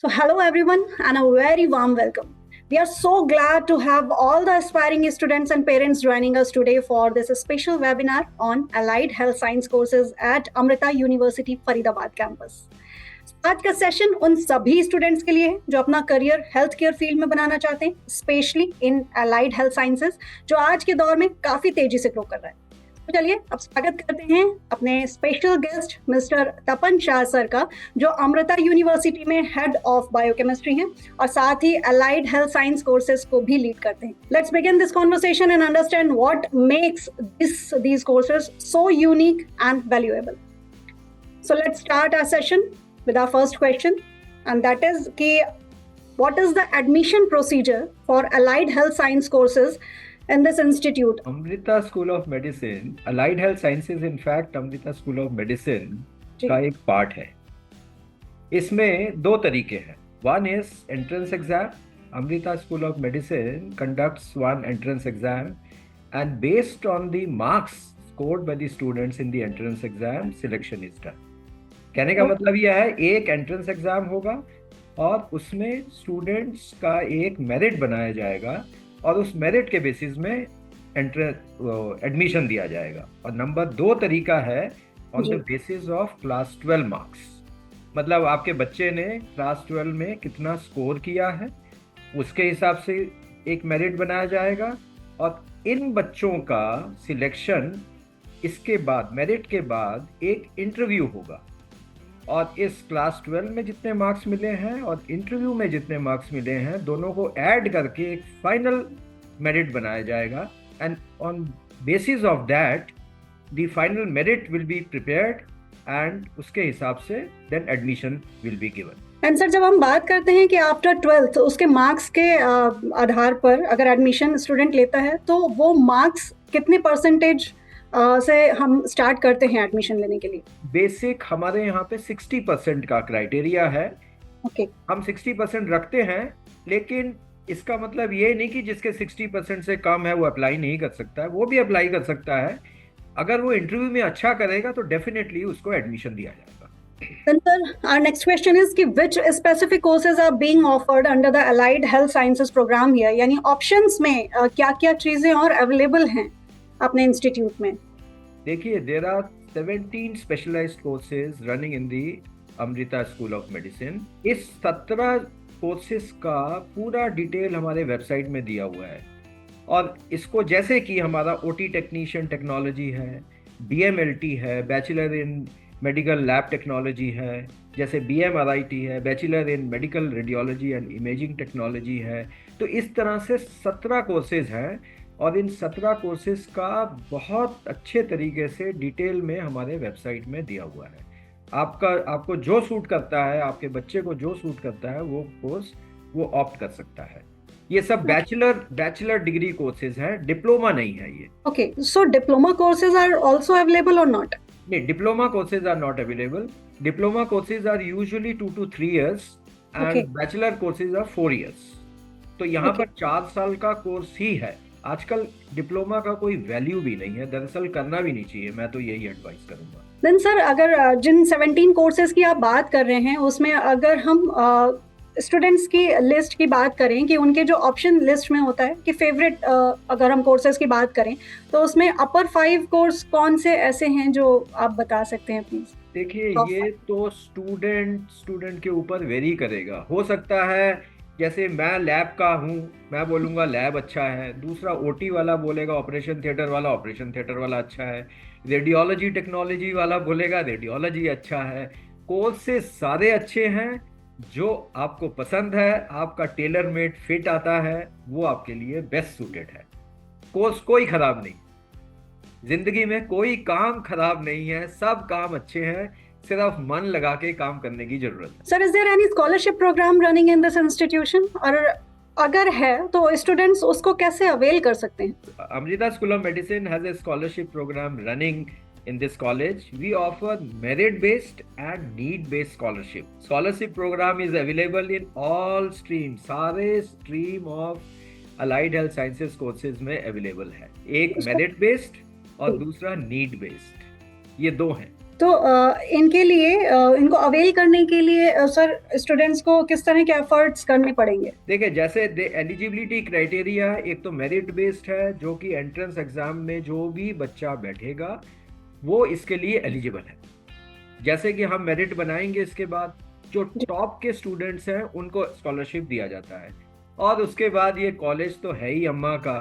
So, hello everyone, and a very warm welcome. We are so glad to have all the aspiring students and parents joining us today for this special webinar on Allied Health Science courses at Amrita University Faridabad campus. आज का session उन सभी students के लिए है जो अपना career health care field में बनाना चाहते हैं, specially in allied health sciences, जो आज के दौर में काफी तेजी से ग्रो कर रहा है। तो चलिए अब स्वागत करते हैं अपने स्पेशल गेस्ट मिस्टर तपन शाह सर का, जो अमृता यूनिवर्सिटी में हेड ऑफ बायोकेमिस्ट्री हैं और साथ ही अलाइड हेल्थ साइंस कोर्सेज को भी लीड करते हैं। Let's begin this conversation and understand what makes these courses so unique and valuable. So let's start our session with our first question, and that is what is the admission procedure for allied health science courses in this institute? Amrita School of Medicine, Allied Health Sciences, in fact, Amrita School of Medicine का एक part है। इसमें दो तरीके हैं। One is entrance exam. Amrita School of Medicine conducts one entrance exam, and based on the marks scored by the students in the entrance exam, selection is done. कहने का मतलब यह है, एक एंट्रेंस एग्जाम होगा और उसमें स्टूडेंट्स का एक मेरिट बनाया जाएगा और उस मेरिट के बेसिस में एडमिशन दिया जाएगा। और नंबर 2 तरीका है on the basis of class 12 marks, मतलब आपके बच्चे ने क्लास 12 में कितना स्कोर किया है उसके हिसाब से एक मेरिट बनाया जाएगा और इन बच्चों का सिलेक्शन इसके बाद, मेरिट के बाद एक इंटरव्यू होगा और इस क्लास 12 में जितने मार्क्स मिले हैं और इंटरव्यू में जितने मार्क्स मिले हैं, दोनों को ऐड करके एक फाइनल मेरिट बनाया जाएगा and on basis of that the final merit will be prepared and उसके हिसाब से then admission will be given. And sir, जब हम बात करते हैं कि आफ्टर 12th उसके मार्क्स के आधार पर अगर एडमिशन स्टूडेंट लेता है, तो वो मार्क्स कितने परसेंटेज से हम स्टार्ट करते हैं एडमिशन लेने के लिए? बेसिक हमारे यहाँ पे 60% का क्राइटेरिया है। हम 60% रखते हैं, लेकिन इसका मतलब ये नहीं कि जिसके 60% से कम है वो अप्लाई नहीं कर सकता है, वो भी अप्लाई कर सकता है। अगर वो इंटरव्यू में अच्छा करेगा तो डेफिनेटली उसको एडमिशन दिया जाएगा। Then sir, our next question is कि which specific courses are being offered under the Allied Health Sciences program here? यानी ऑप्शंस में क्या-क्या चीजें और अवेलेबल हैं अपने इंस्टीट्यूट में? देखिए, there are 17 specialized courses running in the Amrita School of Medicine. इस 17 कोर्सेज का पूरा डिटेल हमारे वेबसाइट में दिया हुआ है और इसको जैसे कि हमारा OT टेक्नीशियन टेक्नोलॉजी है, BMLT है, bachelor in medical lab technology है, जैसे BMRIT है, bachelor in medical radiology and imaging technology है। तो इस तरह से 17 कोर्सेज हैं और इन 17 कोर्सेज का बहुत अच्छे तरीके से डिटेल में हमारे वेबसाइट में दिया हुआ है। आपको जो सूट करता है, आपके बच्चे को जो सूट करता है, वो कोर्स वो ऑप्ट कर सकता है। ये सब बैचलर डिग्री कोर्सेज हैं, डिप्लोमा नहीं है ये। Okay, so diploma courses are also available और नॉट? नहीं, diploma courses are not available. Diploma courses are usually 2 to 3 years and bachelor courses are 4 years। तो यहाँ पर 4 साल का कोर्स ही है। आजकल डिप्लोमा का कोई वैल्यू भी नहीं है, दरअसल करना भी नहीं चाहिए। मैं तो यही एडवाइस करूंगा। देन सर, अगर जिन 17 कोर्सेज की आप बात कर रहे हैं उसमें अगर हम स्टूडेंट्स की लिस्ट की बात करें कि उनके जो ऑप्शन लिस्ट में होता है कि फेवरेट, अगर हम कोर्सेज की बात करें तो उसमें अपर 5 कोर्स कौन से ऐसे हैं जो आप बता सकते हैं प्लीज? देखिए, ये तो स्टूडेंट के ऊपर वेरी करेगा। हो सकता है जैसे मैं लैब का हूँ, मैं बोलूँगा लैब अच्छा है, दूसरा OT वाला बोलेगा ऑपरेशन थिएटर वाला अच्छा है, रेडियोलॉजी टेक्नोलॉजी वाला बोलेगा रेडियोलॉजी अच्छा है। कोर्स से सारे अच्छे हैं। जो आपको पसंद है, आपका टेलर मेड फिट आता है, वो आपके लिए बेस्ट सूटेड है। कोर्स कोई खराब नहीं, जिंदगी में कोई काम खराब नहीं है, सब काम अच्छे हैं, सिर्फ मन लगा के काम करने की जरूरत है। Sir, is there any scholarship programme running in this institution, और अगर है तो स्टूडेंट्स उसको कैसे अवेल कर सकते हैं? Amrita School of Medicine has a scholarship program running in this college. We offer merit-based and need-based scholarship. Scholarship program is available in all streams. सारे stream of allied health sciences courses में available है। एक merit-based और दूसरा need-based, ये दो हैं। तो इनके लिए इनको अवेल करने के लिए सर स्टूडेंट्स को किस तरह के एफर्ट्स करने पड़ेंगे? देखिए, जैसे एलिजिबिलिटी क्राइटेरिया एक तो मेरिट बेस्ड है, जो कि एंट्रेंस एग्जाम में जो भी बच्चा बैठेगा वो इसके लिए एलिजिबल है। जैसे कि हम मेरिट बनाएंगे, इसके बाद जो टॉप के स्टूडेंट्स हैं उनको स्कॉलरशिप दिया जाता है। और उसके बाद ये कॉलेज तो है ही अम्मा का,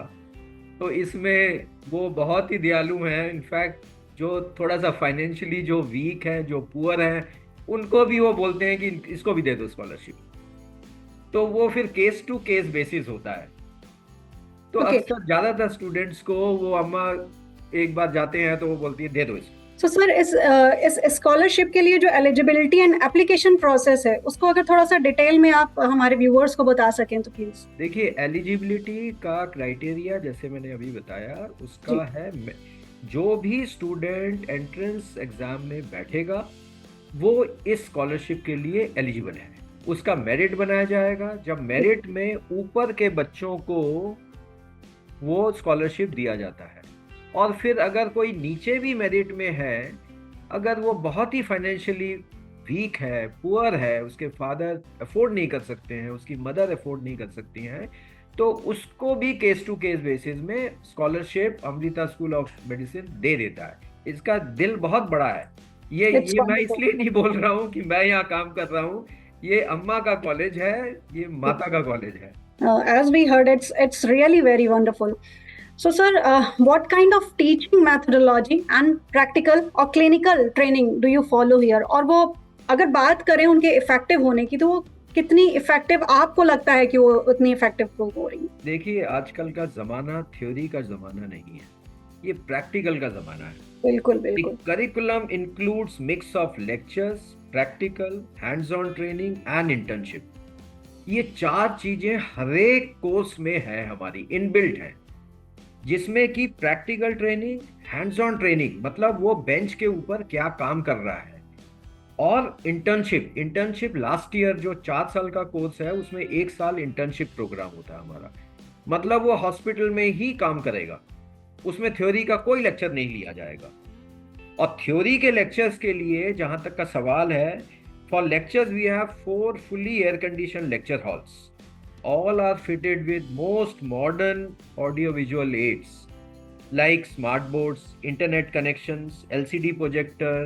तो इसमें वो बहुत ही दयालु हैं। इनफैक्ट जो थोड़ा सा फाइनेंशियली जो वीक है, जो पुअर है, उनको भी वो बोलते हैं कि इसको भी दे दो स्कॉलरशिप। तो वो फिर केस टू केस बेसिस होता है। तो Okay. अक्सर ज्यादातर स्टूडेंट्स को वो अम्मा एक बार जाते हैं तो वो बोलती है दे दो इसको। सो सर इस स्कॉलरशिप के लिए जो एलिजिबिलिटी एंड एप्लीकेशन प्रोसेस है उसको अगर थोड़ा सा डिटेल में आप हमारे व्यूअर्स को बता सकें तो प्लीज। देखिए, एलिजिबिलिटी का क्राइटेरिया जैसे मैंने अभी बताया, उसका है जो भी स्टूडेंट एंट्रेंस एग्जाम में बैठेगा वो इस स्कॉलरशिप के लिए एलिजिबल है। उसका मेरिट बनाया जाएगा। जब मेरिट में ऊपर के बच्चों को वो स्कॉलरशिप दिया जाता है, और फिर अगर कोई नीचे भी मेरिट में है, अगर वो बहुत ही फाइनेंशियली वीक है, पुअर है, उसके फादर अफोर्ड नहीं कर सकते हैं, उसकी मदर अफोर्ड नहीं कर सकती हैं, तो उसको भी केस टू केस बेसिस में scholarship Amrita school of medicine दे देता है। इसका दिल बहुत बड़ा है। ये मैं इसलिए नहीं बोल रहा हूँ कि मैं यहाँ काम कर रहा हूँ, ये अम्मा का कॉलेज है, ये माता का कॉलेज है। As we heard, it's really very wonderful. So, sir, what kind of teaching methodology and practical or clinical training do you follow here? और वो अगर बात करें उनके इफेक्टिव होने की, तो वो कितनी इफेक्टिव आपको लगता है कि वो उतनी इफेक्टिव प्रूव हो रही है? देखिए, आजकल का जमाना थ्योरी का जमाना नहीं है, ये प्रैक्टिकल का जमाना है। बिल्कुल बिल्कुल। Curriculum includes mix of lectures, practical, hands on training and internship. ये चार चीजें हर एक कोर्स में है, हमारी इनबिल्ट है, जिसमें कि practical training, hands on training मतलब वो बेंच के ऊपर क्या काम कर रहा है, और इंटर्नशिप लास्ट ईयर जो 4 साल का कोर्स है उसमें 1 साल इंटर्नशिप प्रोग्राम होता है हमारा। मतलब वो हॉस्पिटल में ही काम करेगा, उसमें थ्योरी का कोई लेक्चर नहीं लिया जाएगा। और थ्योरी के लेक्चर्स के लिए जहां तक का सवाल है, for lectures we have 4 fully air conditioned lecture halls. All are fitted with most modern audio-visual aids like smart boards, internet connections, LCD projector,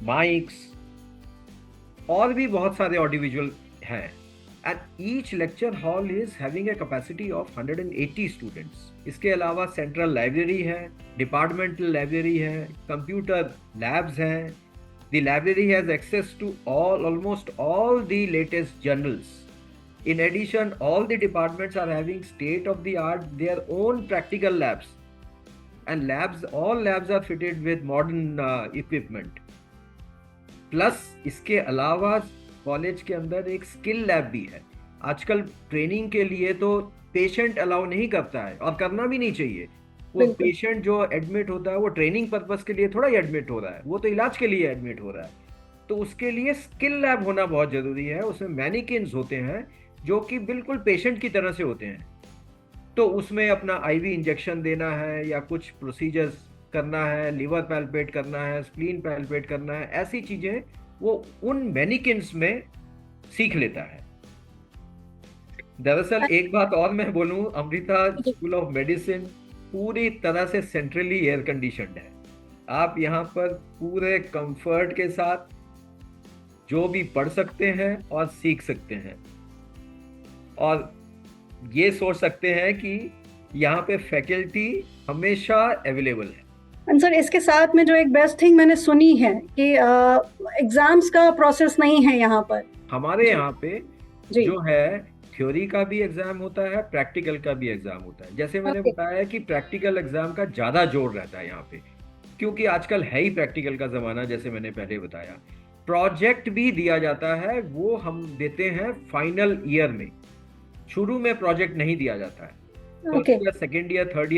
mics, और भी बहुत सारे audio-visual हैं। And each lecture hall is having a capacity of 180 students. इसके अलावा central library है, departmental library है, computer labs हैं। The library has access to almost all the latest journals. In addition, all the departments are having state-of-the-art their own practical labs, and all labs are fitted with modern equipment. Plus, इसके अलावा college के अंदर एक skill lab भी है। आजकल training के लिए तो पेशेंट अलाउ नहीं करता है, और करना भी नहीं चाहिए। वो पेशेंट जो एडमिट होता है वो ट्रेनिंग पर्पस के लिए थोड़ा ही एडमिट हो रहा है, वो तो इलाज के लिए एडमिट हो रहा है। तो उसके लिए स्किल लैब होना बहुत जरूरी है। उसमें मैनिकिन्स होते हैं जो कि बिल्कुल पेशेंट की तरह से होते हैं। तो उसमें अपना आईवी इंजेक्शन देना है, या कुछ प्रोसीजर्स करना है, लिवर पैल्पेट करना है, स्प्लीन पैल्पेट करना है, ऐसी चीजें वो उन मैनिकिन्स में सीख लेता है। दरअसल एक बात और मैं बोलूं, अमृता स्कूल ऑफ मेडिसिन पूरी तरह से सेंट्रली एयर कंडीशनड है। आप यहाँ पर पूरे कंफर्ट के साथ जो भी पढ़ सकते हैं और सीख सकते हैं, और ये सोच सकते हैं कि यहाँ पे फैकल्टी हमेशा अवेलेबल है। सर, इसके साथ में जो एक बेस्ट थिंग मैंने सुनी है कि एग्जाम्स का प्रोसेस नहीं है यहाँ पर। हमारे यहाँ पे जो है थ्योरी का भी एग्जाम होता है, प्रैक्टिकल का भी एग्जाम होता है। जैसे मैंने बताया कि प्रैक्टिकल एग्जाम का ज्यादा जोर रहता है यहाँ पे, क्योंकि आजकल है ही प्रैक्टिकल का जमाना। जैसे मैंने पहले बताया, प्रोजेक्ट भी दिया जाता है, वो हम देते हैं फाइनल ईयर में। शुरू में प्रोजेक्ट नहीं दिया जाता है, first year, second year, third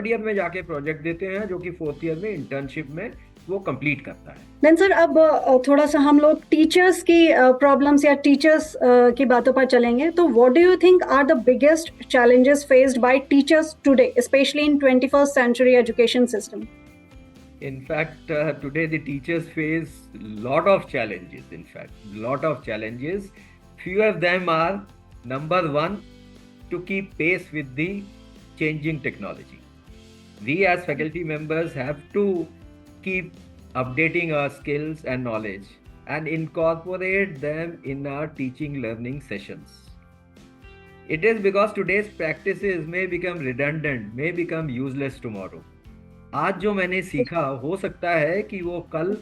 year में जाके प्रोजेक्ट देते हैं, जो कि फोर्थ ईयर में इंटर्नशिप में वो कंप्लीट करता है। देन सर, अब थोड़ा सा हम लोग टीचर्स की प्रॉब्लम्स या टीचर्स की बातों पर चलेंगे। तो what do you think are the biggest challenges faced by teachers today, specially in 21st century education system? In fact, today the teachers face lot of challenges. In fact, lot of challenges. Few of them are: number one, to keep pace with the changing technology. We as faculty members have to keep updating our skills and knowledge and incorporate them in our teaching learning sessions. It is because today's practices may become redundant, may become useless tomorrow. आज जो मैंने सीखा हो सकता है कि वो कल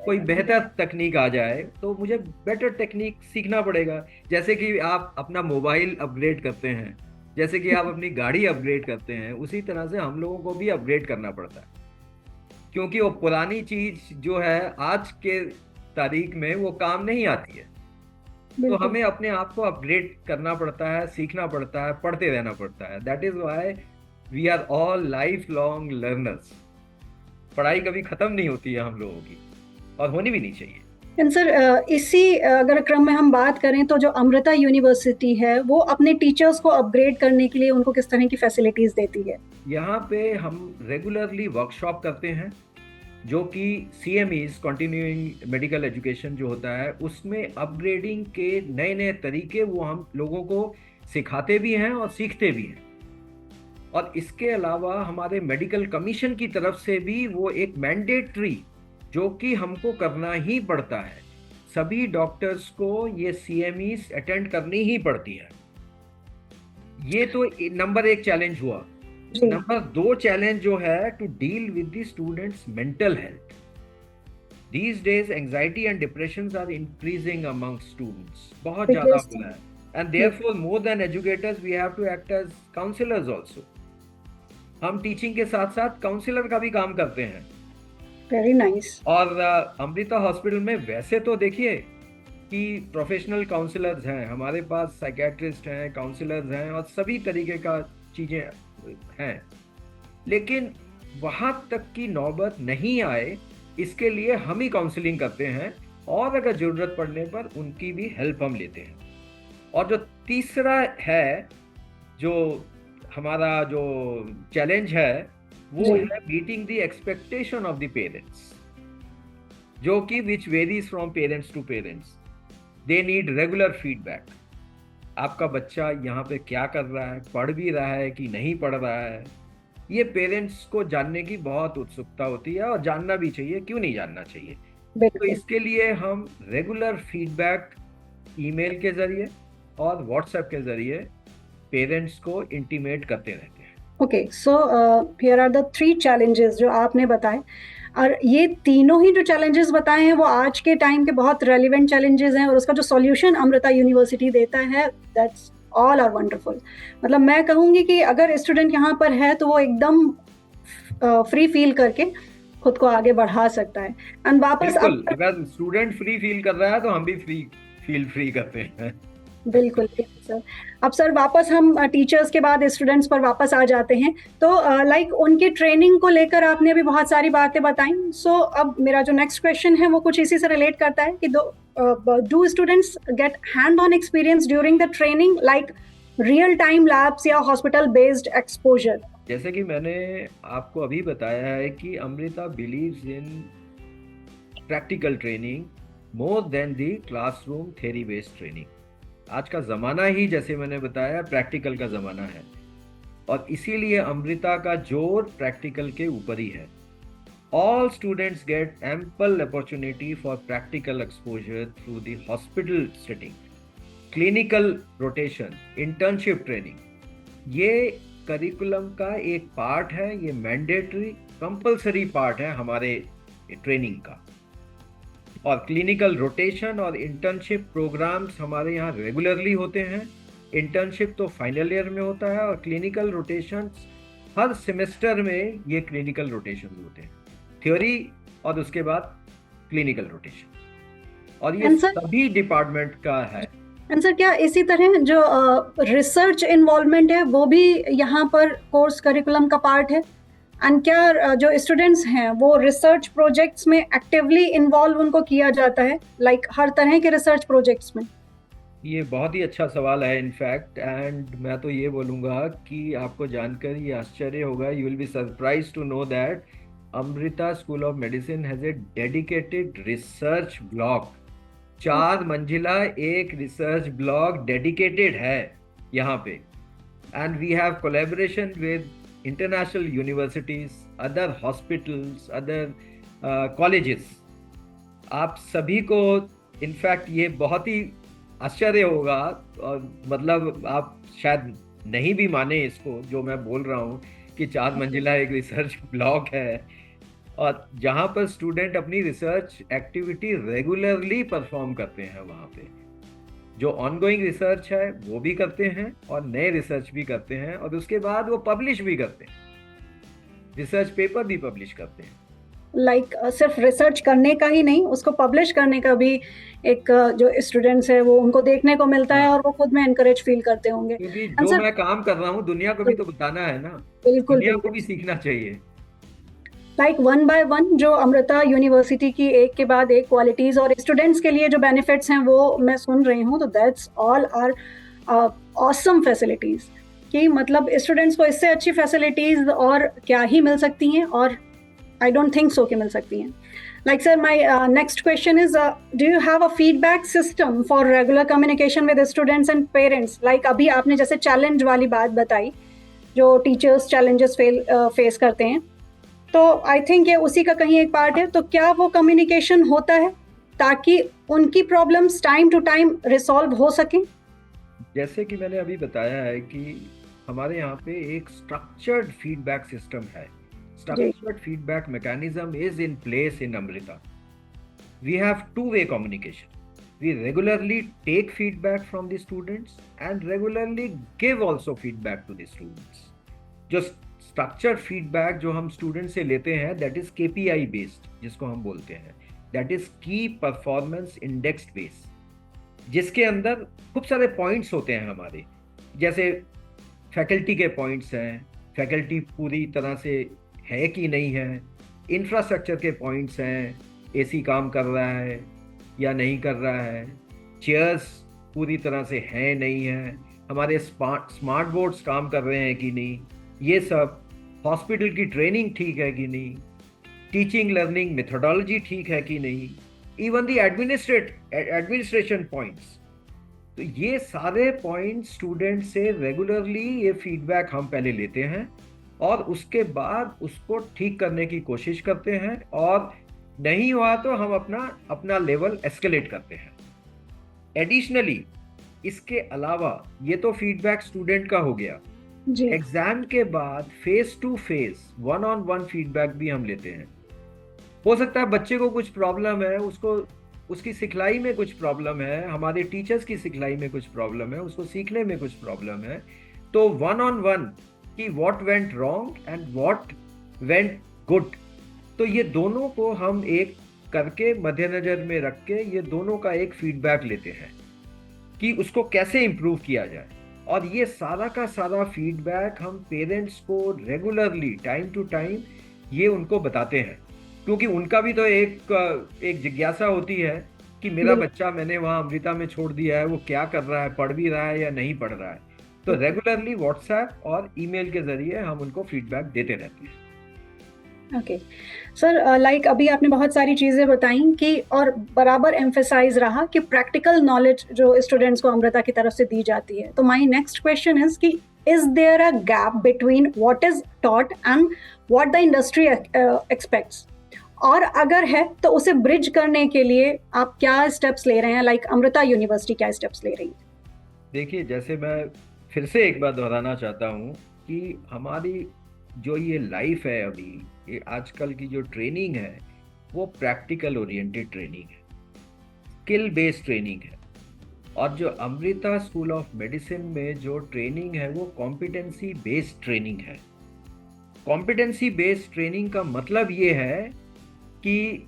कोई बेहतर तकनीक आ जाए, तो मुझे बेटर टेक्निक सीखना पड़ेगा। जैसे कि आप अपना मोबाइल अपग्रेड करते हैं, जैसे कि आप अपनी गाड़ी अपग्रेड करते हैं, उसी तरह से हम लोगों को भी अपग्रेड करना पड़ता है, क्योंकि वो पुरानी चीज जो है आज के तारीख में वो काम नहीं आती है। तो हमें अपने आप को अपग्रेड करना पड़ता है, सीखना पड़ता है, पढ़ते रहना पड़ता है। That is why we are all lifelong learners. पढ़ाई कभी खत्म नहीं होती है हम लोगों की, और होनी भी नहीं चाहिए। एंड सर, इसी अगर क्रम में हम बात करें तो जो अमृता यूनिवर्सिटी है वो अपने टीचर्स को अपग्रेड करने के लिए उनको किस तरह की फैसिलिटीज देती है? यहाँ पे हम रेगुलरली वर्कशॉप करते हैं, जो कि CMEs कंटिन्यूइंग मेडिकल एजुकेशन जो होता है, उसमें अपग्रेडिंग के नए नए तरीके वो हम लोगों को सिखाते भी हैं और सीखते भी हैं। और इसके अलावा हमारे मेडिकल कमीशन की तरफ से भी वो एक मैंडेटरी, जो कि हमको करना ही पड़ता है, सभी डॉक्टर्स को ये CMEs अटेंड करनी ही पड़ती है। ये तो नंबर 1 चैलेंज हुआ। नंबर 2 चैलेंज जो है, to deal with the students mental health. These days anxiety and depressions are increasing among students, बहुत ज्यादा हो रहा है। And therefore more than educators we have to act as counsellors also. हम teaching के साथ साथ काउंसलर का भी काम करते हैं। Very nice. और अमृता हॉस्पिटल में वैसे तो देखिए कि प्रोफेशनल काउंसलर्स हैं, हमारे पास साइकेट्रिस्ट हैं, काउंसलर्स हैं, और सभी तरीके का चीजें हैं, लेकिन वहां तक की नौबत नहीं आए, इसके लिए हम ही काउंसलिंग करते हैं, और अगर जरूरत पड़ने पर उनकी भी हेल्प हम लेते हैं। और जो तीसरा है, जो हमारा जो चैलेंज है, वो है meeting the expectation of the parents, जो कि which varies from parents to parents. They need regular feedback. आपका बच्चा यहाँ पे क्या कर रहा है, पढ़ भी रहा है कि नहीं पढ़ रहा है, ये पेरेंट्स को जानने की बहुत उत्सुकता होती है, और जानना भी चाहिए, क्यों नहीं जानना चाहिए। तो इसके लिए हम रेगुलर फीडबैक ईमेल के जरिए और व्हाट्सएप के जरिए पेरेंट्स को इंटीमेट करते रहते हैं। Okay, so here are the 3 challenges जो आपने बताए, और ये तीनों ही जो चैलेंजेस बताए हैं वो आज के टाइम के बहुत रेलिवेंट चैलेंजेस हैं, और उसका जो सॉल्यूशन अमृता यूनिवर्सिटी देता है, दैट्स ऑल आर वंडरफुल। मतलब मैं कहूँगी कि अगर स्टूडेंट यहाँ पर है तो वो एकदम फ्री फील करके खुद को आगे बढ़ा सकता है। एंड वापस अगर स्टूडेंट फ्री फील कर रहा है तो हम भी फ्री करते हैं। बिल्कुल सर। अब सर वापस हम टीचर्स के बाद स्टूडेंट्स पर वापस आ जाते हैं। तो लाइक उनकी ट्रेनिंग को लेकर आपने अभी बहुत सारी बातें बताई। सो अब मेरा जो नेक्स्ट क्वेश्चन है वो कुछ इसी से रिलेट करता है कि do students gate hand on experience during the training, like real time labs या हॉस्पिटल बेस्ड एक्सपोजर? जैसे कि मैंने आपको अभी बताया है कि Amrita believes in practical training more than the classroom theory based training. आज का ज़माना ही, जैसे मैंने बताया, प्रैक्टिकल का ज़माना है, और इसीलिए अमृता का जोर प्रैक्टिकल के ऊपर ही है। All students get ample opportunity for practical exposure through the hospital setting, clinical rotation, internship training. ये करिकुलम का एक पार्ट है, ये मैंडेटरी कंपलसरी पार्ट है हमारे ट्रेनिंग का। और क्लिनिकल रोटेशन और इंटर्नशिप प्रोग्राम्स हमारे यहाँ रेगुलरली होते हैं। इंटर्नशिप तो फाइनल ईयर में होता है, और क्लिनिकल रोटेशन हर सेमेस्टर में ये क्लिनिकल रोटेशन होते हैं, थ्योरी और उसके बाद क्लिनिकल रोटेशन, और ये सभी डिपार्टमेंट का है। एंड सर, क्या इसी तरह जो रिसर्च इन्वॉल्वमेंट है वो भी यहाँ पर कोर्स करिकुलम का पार्ट है? एंड क्या जो स्टूडेंट्स हैं वो रिसर्च प्रोजेक्ट्स में एक्टिवली इन्वॉल्व उनको किया जाता है, लाइक हर तरह के रिसर्च प्रोजेक्ट्स में? ये बहुत ही अच्छा सवाल है इनफैक्ट, एंड मैं तो ये बोलूँगा कि आपको जानकर ये आश्चर्य होगा, you will be surprise to know that Amrita School of Medicine has a dedicated research block. 4 मंजिला एक रिसर्च ब्लॉक डेडिकेटेड है यहाँ पे. And we have collaboration with international universities, other hospitals, other colleges. आप सभी को इनफैक्ट ये बहुत ही आश्चर्य होगा, और मतलब आप शायद नहीं भी माने इसको जो मैं बोल रहा हूँ, कि 4 मंजिला एक रिसर्च ब्लॉक है और जहाँ पर स्टूडेंट अपनी रिसर्च एक्टिविटी रेगुलरली परफॉर्म करते हैं. वहाँ पे जो ऑनगोइंग रिसर्च है वो भी करते हैं और नए रिसर्च भी करते हैं, और उसके बाद वो पब्लिश भी करते हैं, रिसर्च पेपर भी पब्लिश करते हैं. सिर्फ रिसर्च करने का ही नहीं, उसको पब्लिश करने का भी एक जो स्टूडेंट्स है वो उनको देखने को मिलता है और वो खुद में एनकरेज फील करते होंगे. क्योंकि जो मैं काम कर रहा हूँ दुनिया को भी तो बताना है ना. बिल्कुल, दुनिया को भी सीखना चाहिए. वन बाय वन जो अमृता यूनिवर्सिटी की एक के बाद एक क्वालिटीज और स्टूडेंट्स के लिए जो बेनिफिट्स हैं वो मैं सुन रही हूँ, तो that's all are awesome facilities. कि मतलब स्टूडेंट्स को इससे अच्छी फैसिलिटीज और क्या ही मिल सकती हैं, और आई डोंट थिंक सो कि मिल सकती हैं. Like sir, my next question is, do you have a feedback system for regular communication with the students and parents? Like अभी आपने जैसे चैलेंज वाली बात बताई, जो टीचर्स चैलेंजेस फेस करते हैं, तो आई थिंक ये उसी का कहीं एक पार्ट है. तो क्या वो कम्युनिकेशन होता है ताकि उनकी problems time to time resolve हो सकें? जैसे कि मैंने अभी बताया है कि हमारे यहाँ पे एक स्ट्रक्चर्ड फीडबैक सिस्टम है. Structured feedback mechanism is in place in Amrita. We have two-way communication. We regularly take feedback from the students and regularly give also feedback to the students. जो structured feedback जो हम students से लेते हैं, that is KPI based, जिसको हम बोलते हैं, that is Key Performance Index based, जिसके अंदर खूब सारे points होते हैं हमारे. जैसे faculty के points हैं, faculty पूरी तरह से है कि नहीं है, इंफ्रास्ट्रक्चर के पॉइंट्स हैं, एसी काम कर रहा है या नहीं कर रहा है, चेयर्स पूरी तरह से हैं नहीं है, हमारे स्मार्ट बोर्ड्स काम कर रहे हैं कि नहीं, ये सब, हॉस्पिटल की ट्रेनिंग ठीक है कि नहीं, टीचिंग लर्निंग मेथोडोलॉजी ठीक है कि नहीं, इवन द एडमिनिस्ट्रेशन पॉइंट्स. तो ये सारे पॉइंट्स स्टूडेंट से रेगुलरली ये फीडबैक हम पहले लेते हैं और उसके बाद उसको ठीक करने की कोशिश करते हैं, और नहीं हुआ तो हम अपना लेवल एस्केलेट करते हैं. एडिशनली इसके अलावा ये तो फीडबैक स्टूडेंट का हो गया. एग्जाम के बाद face to face 1-on-1 feedback भी हम लेते हैं. हो सकता है बच्चे को कुछ प्रॉब्लम है, उसकी सिखलाई में कुछ प्रॉब्लम है, हमारे टीचर्स की सिखलाई में कुछ प्रॉब्लम है, उसको सीखने में कुछ प्रॉब्लम है. तो 1-on-1 कि what went wrong and what went good, तो ये दोनों को हम एक करके मद्देनजर में रख के ये दोनों का एक फीडबैक लेते हैं कि उसको कैसे इम्प्रूव किया जाए. और ये सारा का सारा फीडबैक हम पेरेंट्स को रेगुलरली टाइम टू टाइम ये उनको बताते हैं, क्योंकि उनका भी तो एक जिज्ञासा होती है कि मेरा बच्चा मैंने वहाँ अमृता में छोड़ दिया है, वो क्या कर रहा है, पढ़ भी रहा है या नहीं पढ़ रहा है. तो रेगुलरली व्हाट्सएप और ईमेल के जरिए हम उनको फीडबैक देते रहते हैं. ओके सर, लाइक अभी आपने बहुत सारी चीज़ें बताई कि और बराबर एम्फेसाइज रहा कि प्रैक्टिकल नॉलेज जो स्टूडेंट्स को अमृता की तरफ से दी जाती है. तो माय नेक्स्ट क्वेश्चन इज कि is there a gap between what is taught and what the industry expects, और अगर है तो उसे ब्रिज करने के लिए आप क्या स्टेप्स ले रहे हैं, लाइक अमृता यूनिवर्सिटी क्या स्टेप्स ले रही है? देखिए, जैसे मैं फिर से एक बार दोहराना चाहता हूँ कि हमारी जो ये लाइफ है अभी, ये आजकल की जो ट्रेनिंग है वो प्रैक्टिकल ओरिएंटेड ट्रेनिंग है, स्किल बेस्ड ट्रेनिंग है. और जो अमृता स्कूल ऑफ मेडिसिन में जो ट्रेनिंग है वो कॉम्पिटेंसी बेस्ड ट्रेनिंग है. कॉम्पिटेंसी बेस्ड ट्रेनिंग का मतलब ये है कि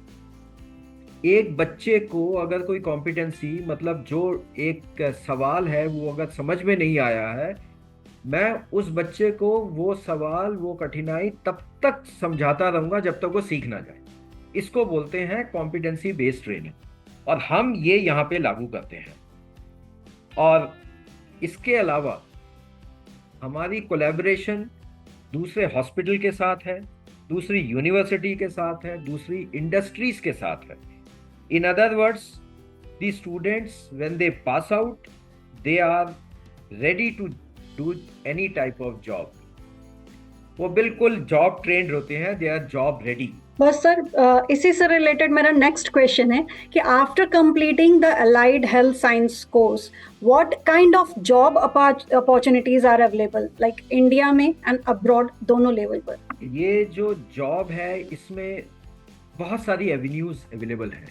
एक बच्चे को अगर कोई कॉम्पिटेंसी, मतलब जो एक सवाल है वो अगर समझ में नहीं आया है, मैं उस बच्चे को वो सवाल, वो कठिनाई तब तक समझाता रहूँगा जब तक वो सीख ना जाए. इसको बोलते हैं कॉम्पिटेंसी बेस्ड ट्रेनिंग, और हम ये यहाँ पे लागू करते हैं. और इसके अलावा हमारी कोलैबोरेशन दूसरे हॉस्पिटल के साथ है, दूसरी यूनिवर्सिटी के साथ है, दूसरी इंडस्ट्रीज के साथ है। In other words, the students when they pass out, they are ready to do any type of job. वो बिल्कुल जॉब ट्रेंड होते हैं, दे आर जॉब रेडी। बस सर, इसी से रिलेटेड मेरा नेक्स्ट क्वेश्चन है कि after completing the allied health science course, what kind of job opportunities are available, like India में एंड अब्रॉड, दोनों लेवल पर? ये जो जॉब है इसमें बहुत सारी एवेन्यूज अवेलेबल हैं।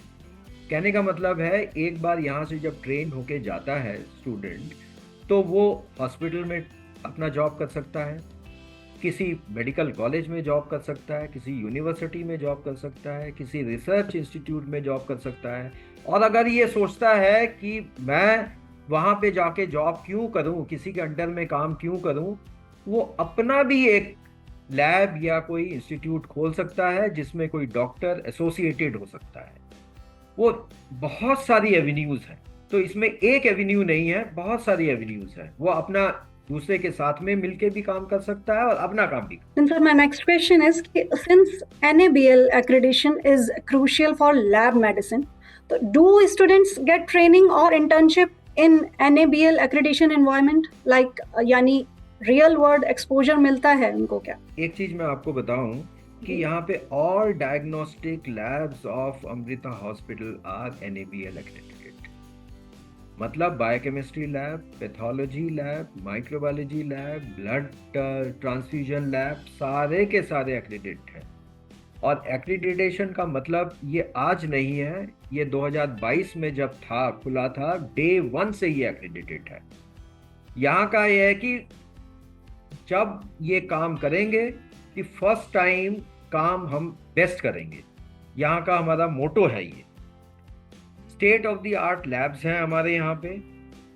कहने का मतलब है, एक बार यहाँ से जब ट्रेन होके जाता है स्टूडेंट, तो वो हॉस्पिटल में अपना जॉब कर सकता है, किसी मेडिकल कॉलेज में जॉब कर सकता है, किसी यूनिवर्सिटी में जॉब कर सकता है, किसी रिसर्च इंस्टीट्यूट में जॉब कर सकता है। और अगर ये सोचता है कि मैं वहाँ पे जाके जॉब क्यों करूँ, किसी के अंडर में काम क्यों करूँ, वो अपना भी एक लैब या कोई इंस्टीट्यूट खोल सकता है जिसमें कोई डॉक्टर एसोसिएटेड हो सकता है। वो बहुत सारी एवेन्यूज हैं, तो इसमें एक एवेन्यू नहीं है, बहुत सारी एवेन्यूज है। वो अपना दूसरे के साथ में मिलके भी काम कर सकता है और अपना काम भी। Sir, my next question is, since NABL accreditation is crucial for lab medicine, so do students get training or internship in NABL accreditation environment, like यानी real world exposure मिलता है उनको क्या? एक चीज मैं आपको बताऊं कि यहाँ पे all diagnostic labs of Amrita Hospital are NABL accredited। मतलब biochemistry lab, pathology lab, microbiology lab, blood transfusion lab, सारे के सारे एक्रेडिटेड हैं। और एक्रेडिटेशन का मतलब ये आज नहीं है, ये 2022 में जब था, खुला था, डे 1 से ये एक्रेडिटेड है। यहाँ का ये है कि जब ये काम करेंगे कि फर्स्ट टाइम काम हम बेस्ट करेंगे, यहाँ का हमारा मोटो है। ये state of the art labs हैं हमारे यहाँ पे।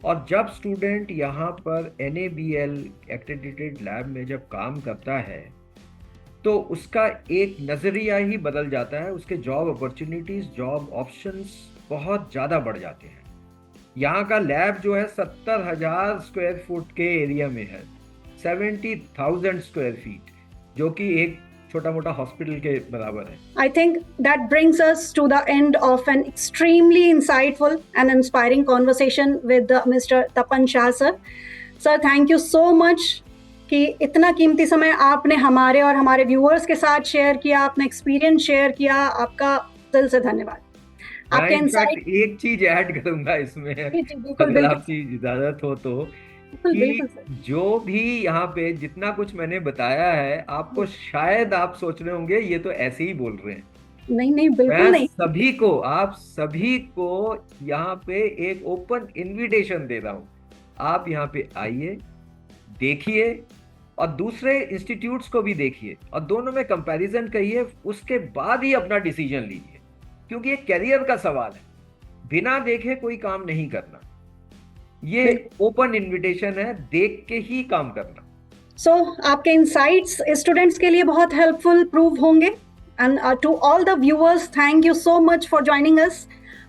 और जब स्टूडेंट यहाँ पर NABL एक्रेडिटेड लैब में जब काम करता है, तो उसका एक नज़रिया ही बदल जाता है, उसके जॉब अपॉर्चुनिटीज़, जॉब ऑप्शंस बहुत ज़्यादा बढ़ जाते हैं। यहाँ का लैब जो है 70,000 स्क्वायर फुट के एरिया में है, 70,000 स्क्वायर फीट, जो कि एक छोटा मोटा हॉस्पिटल के बराबर है। I think that brings us to the end of an extremely insightful and inspiring conversation with Mr. Tapan Shah sir. Sir, thank you so much कि इतना कीमती समय आपने हमारे और हमारे व्यूअर्स के साथ शेयर किया, अपना एक्सपीरियंस शेयर किया। आपका दिल से धन्यवाद। आपके इनसाइट एक चीज ऐड करूंगा इसमें, अगर आपकी इजाजत हो तो, कि जो भी यहाँ पे जितना कुछ मैंने बताया है, आपको शायद आप सोच रहे होंगे ये तो ऐसे ही बोल रहे हैं। नहीं, बिल्कुल नहीं। सभी को, आप सभी को यहाँ पे एक ओपन इनविटेशन दे रहा हूँ। आप यहाँ पे आइए, देखिए और दूसरे इंस्टीट्यूट्स को भी देखिए और दोनों में कंपैरिजन करिए, उसके बाद ही अपना डिसीजन लीजिए, क्योंकि ये करियर का सवाल है। बिना देखे कोई काम नहीं करना, ये ओपन इनविटेशन है, देख के ही काम करना। सो आपके इनसाइट्स स्टूडेंट्स के लिए बहुत हेल्पफुल प्रूव होंगे। And to all the viewers, thank you so much for joining us.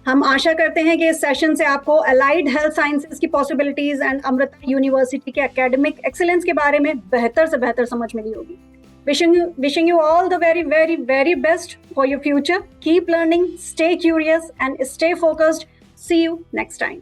हम आशा करते हैं कि इस सेशन से आपको अलाइड हेल्थ साइंसेज की पॉसिबिलिटीज एंड अमृता यूनिवर्सिटी के एकेडमिक एक्सीलेंस के बारे में बेहतर से बेहतर समझ मिली होगी। Wishing you all the very, very, very best for your future. Keep learning, stay curious and stay focused. See you next time.